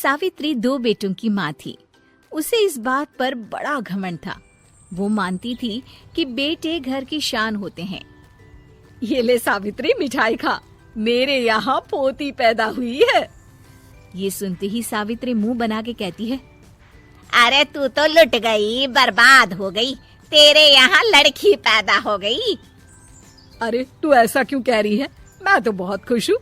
सावित्री 2 बेटों की माँ थी। उसे इस बात पर बड़ा घमंड था। वो मानती थी कि बेटे घर की शान होते हैं। ये ले सावित्री, मिठाई खा, मेरे यहाँ पोती पैदा हुई है। ये सुनते ही सावित्री मुंह बना के कहती है, अरे तू तो लुट गई, बर्बाद हो गई, तेरे यहाँ लड़की पैदा हो गई। अरे तू ऐसा क्यों कह रही है? मैं तो बहुत खुश हूँ।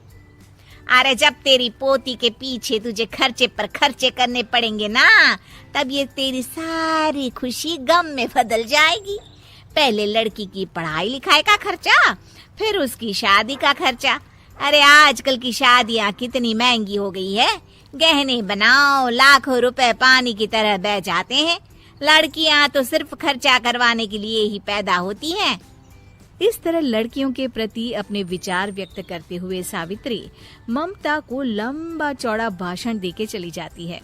अरे जब तेरी पोती के पीछे तुझे खर्चे पर खर्चे करने पड़ेंगे ना, तब ये तेरी सारी खुशी गम में बदल जाएगी। पहले लड़की की पढ़ाई लिखाई का खर्चा, फिर उसकी शादी का खर्चा। अरे आजकल की शादियाँ कितनी महंगी हो गई है। गहने बनाओ, लाखों रुपए पानी की तरह बह जाते हैं। लड़कियाँ तो सिर्फ खर्चा करवाने के लिए ही पैदा होती हैं। इस तरह लड़कियों के प्रति अपने विचार व्यक्त करते हुए सावित्री ममता को लंबा चौड़ा भाषण देके चली जाती है।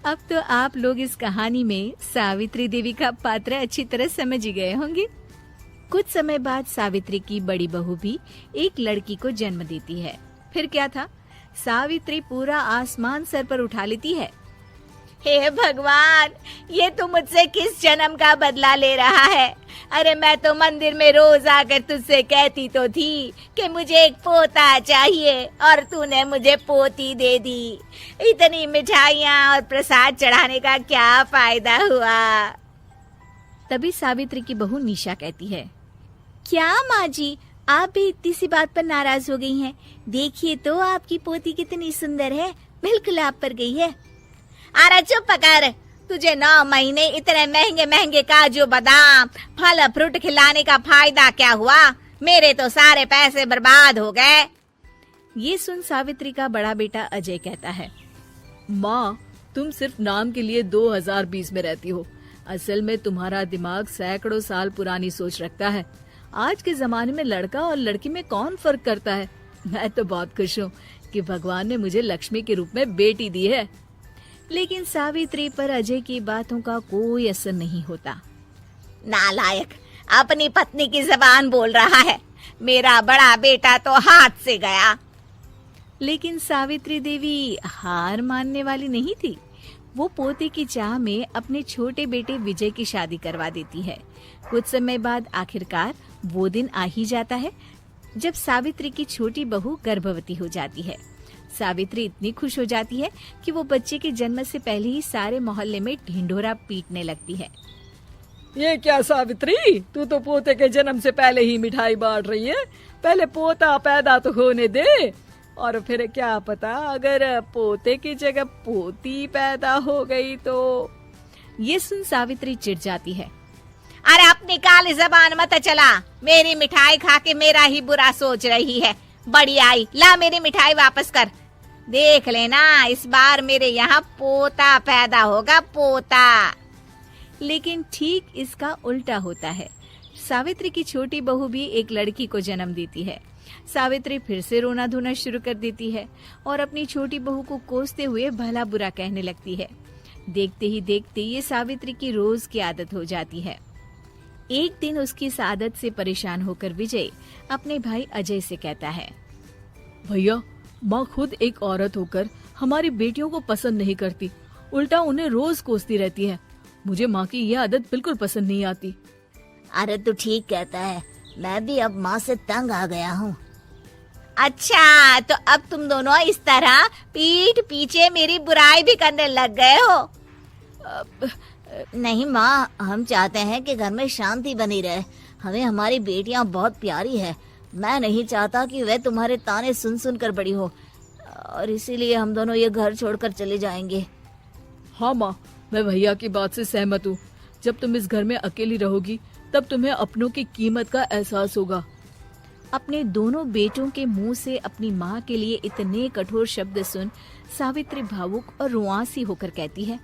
अब तो आप लोग इस कहानी में सावित्री देवी का पात्र अच्छी तरह समझ ही गए होंगे। कुछ समय बाद सावित्री की बड़ी बहू भी एक लड़की को जन्म देती है। फिर क्या था, सावित्री पूरा आसमान सर पर उठा लेती है। हे भगवान, ये तू मुझसे किस जन्म का बदला ले रहा है? अरे मैं तो मंदिर में रोज आकर तुझसे कहती तो थी कि मुझे एक पोता चाहिए, और तूने मुझे पोती दे दी। इतनी मिठाइयाँ और प्रसाद चढ़ाने का क्या फायदा हुआ? तभी सावित्री की बहू निशा कहती है, क्या माँ जी, आप भी इतनी सी बात पर नाराज हो गई हैं? देखिए तो आपकी पोती कितनी सुंदर है, बिल्कुल आप पर गई है। अरे चुप कर, तुझे 9 महीने इतने महंगे महंगे काजू बादाम फल फ्रूट खिलाने का फायदा क्या हुआ? मेरे तो सारे पैसे बर्बाद हो गए। ये सुन सावित्री का बड़ा बेटा अजय कहता है, माँ, तुम सिर्फ नाम के लिए 2020 में रहती हो। असल में तुम्हारा दिमाग सैकड़ों साल पुरानी सोच रखता है। आज के जमाने में लड़का और लड़की में कौन फर्क करता है? मैं तो बहुत खुश हूँ कि भगवान ने मुझे लक्ष्मी के रूप में बेटी दी है। लेकिन सावित्री पर अजय की बातों का कोई असर नहीं होता। नालायक, अपनी पत्नी की जबान बोल रहा है। मेरा बड़ा बेटा तो हाथ से गया। लेकिन सावित्री देवी हार मानने वाली नहीं थी। वो पोते की चाह में अपने छोटे बेटे विजय की शादी करवा देती है। कुछ समय बाद आखिरकार वो दिन आ ही जाता है जब सावित्री की छोटी बहू गर्भवती हो जाती है। सावित्री इतनी खुश हो जाती है कि वो बच्चे के जन्म से पहले ही सारे मोहल्ले में ढिंढोरा पीटने लगती है। ये क्या सावित्री, तू तो पोते के जन्म से पहले ही मिठाई बांट रही है। पहले पोता पैदा तो होने दे, और फिर क्या पता अगर पोते की जगह पोती पैदा हो गई तो। ये सुन सावित्री चिढ़ जाती है। अरे अपनी काली जबान मत चला, मेरी मिठाई खा के मेरा ही बुरा सोच रही है। बड़ी आई, ला मेरी मिठाई वापस कर। देख लेना, इस बार मेरे यहाँ पोता पैदा होगा, पोता। लेकिन ठीक इसका उल्टा होता है। सावित्री की छोटी बहू भी एक लड़की को जन्म देती है। सावित्री फिर से रोना धोना शुरू कर देती है और अपनी छोटी बहू को कोसते हुए भला बुरा कहने लगती है। देखते ही देखते ये सावित्री की रोज की आदत हो जाती है। एक दिन उसकी इस आदत से परेशान होकर विजय अपने भाई अजय से कहता है, भैया, माँ खुद एक औरत होकर हमारी बेटियों को पसंद नहीं करती, उल्टा उन्हें रोज कोसती रहती है। मुझे माँ की यह आदत बिल्कुल पसंद नहीं आती। अरे तू ठीक कहता है, मैं भी अब माँ से तंग आ गया हूँ। अच्छा, तो अब तुम दोनों इस तरह पीठ पीछे मेरी बुराई भी करने लग गए हो? नहीं माँ, हम चाहते हैं कि घर में शांति बनी रहे। हमें हमारी बेटियाँ बहुत प्यारी है। मैं नहीं चाहता कि वे तुम्हारे ताने सुन सुन कर बड़ी हो, और इसीलिए हम दोनों ये घर छोड़कर चले जाएंगे। हाँ माँ, मैं भैया की बात से सहमत हूँ। जब तुम इस घर में अकेली रहोगी तब तुम्हें अपनों की कीमत का एहसास होगा। अपने दोनों बेटों के मुंह से अपनी माँ के लिए इतने कठोर शब्द सुन सावित्री भावुक और रुआंसी होकर कहती है,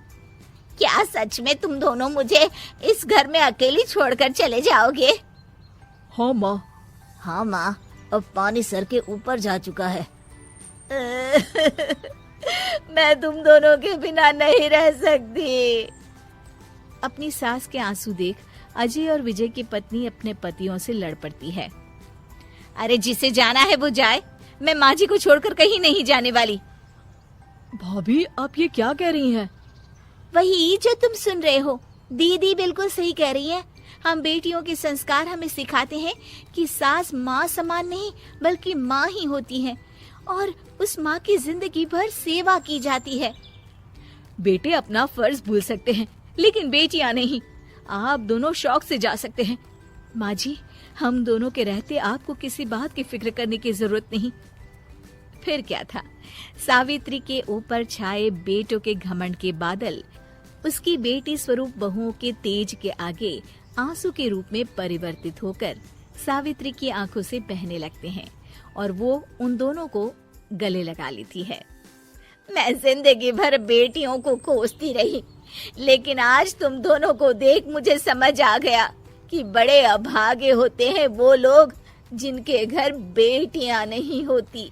क्या सच में तुम दोनों मुझे इस घर में अकेली छोड़कर चले जाओगे? हाँ माँ। हाँ माँ, अब पानी सर के ऊपर जा चुका है। मैं तुम दोनों के बिना नहीं रह सकती। अपनी सास के आंसू देख अजय और विजय की पत्नी अपने पतियों से लड़ पड़ती है। अरे जिसे जाना है वो जाए, मैं माँ जी को छोड़कर कहीं नहीं जाने वाली। भाभी, आप ये क्या कह रही हैं? वही जो तुम सुन रहे हो, दीदी बिल्कुल सही कह रही है। हम बेटियों के संस्कार हमें सिखाते हैं कि सास माँ समान नहीं बल्कि माँ ही होती है और उस माँ की जिंदगी भर सेवा की जाती है। बेटे अपना फर्ज भूल सकते हैं, लेकिन बेटियां नहीं। आप दोनों शौक से जा सकते हैं। माँ जी, हम दोनों के रहते आपको किसी बात की फिक्र करने की जरूरत नहीं। फिर क्या था, सावित्री के ऊपर छाए बेटों के घमंड के बादल उसकी बेटी स्वरूप बहुओं के तेज के आगे आंसू के रूप में परिवर्तित होकर सावित्री की आंखों से बहने लगते हैं और वो उन दोनों को गले लगा लेती है। मैं जिंदगी भर बेटियों को कोसती रही, लेकिन आज तुम दोनों को देख मुझे समझ आ गया कि बड़े अभागे होते हैं वो लोग जिनके घर बेटियां नहीं होती।